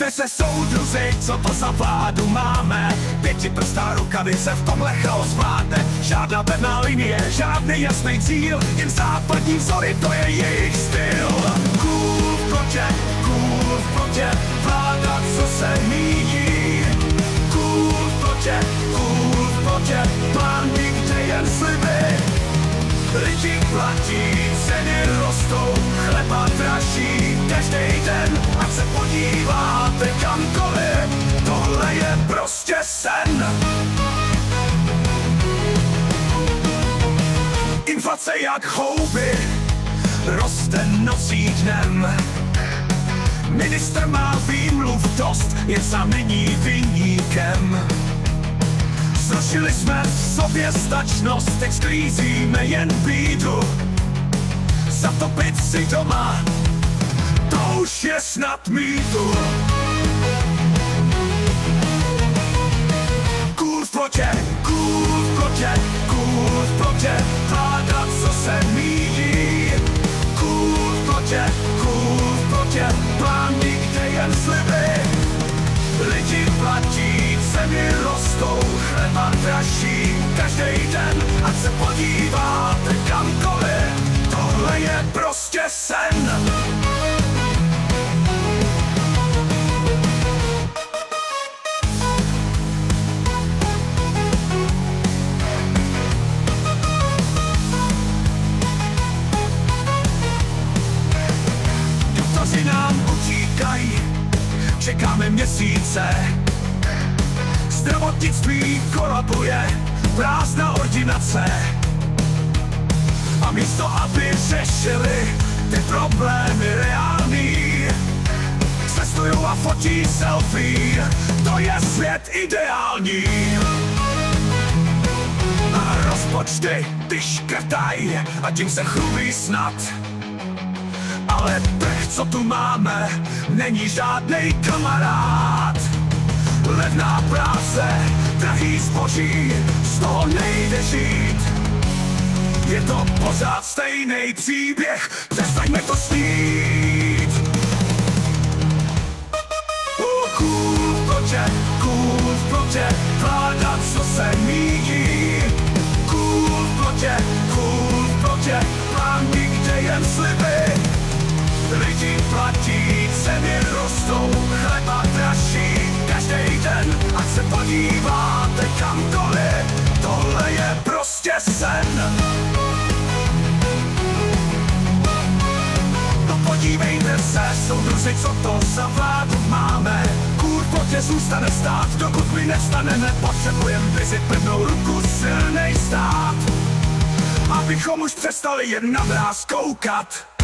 Kde se soudruzi, co to za vládu máme? Pětiprstá rukavice v tomhle chaos vládne. Žádná pevná linie, žádný jasný cíl, jen západní vzory, to je jejich styl. Kůl v plotě, vláda, co se míní. Kůl v plotě, plán nikde jen sliby. Lidi platí, ceny rostou, chleba dražší každý den. Ať se podíváte kamkoliv, tohle je prostě sen. Inflace jak houby roste nocí dnem. Ministr má výmluv dost, jen sám není viníkem. Zrušili jsme soběstačnost, teď sklízíme jen bídu. Zatopit si doma, to už je snad mýtu. Kůl v plotě, vláda, co se míjí. Kůl v plotě, plán nikde jen sliby. Lidi platí, ceny rostou, chleba dražší každý den. Ať se podíváte kamkoliv, tohle je prostě sen. Doktoři nám utíkají, čekáme měsíce. Zdravotnictví kolabuje, prázdná ordinace. A místo, aby řešili ty problémy reální, cestujou a fotí selfie, to je svět ideální. A rozpočty ty škrtaj a tím se chlubí snad. Ale trh, co tu máme, není žádnej kamarád. Levná práce, drahý zboží, z toho nejde žít. Je to pořád stejný příběh, přestaňme to snít. Kůl v plotě, vláda, co se míjí. Kůl v plotě, plán nikde jen sliby. Lidi platí, ceny rostou, chleba dražší každý den. Ať se podíváte kamkoliv, tohle je prostě sen. No podívejte se, soudruzi, co to za vládu máme. Kůl v plotě zůstane stát, dokud my nevstaneme. Potřebujem vyzit pevnou ruku, silnej stát, abychom už přestali jen na mráz koukat.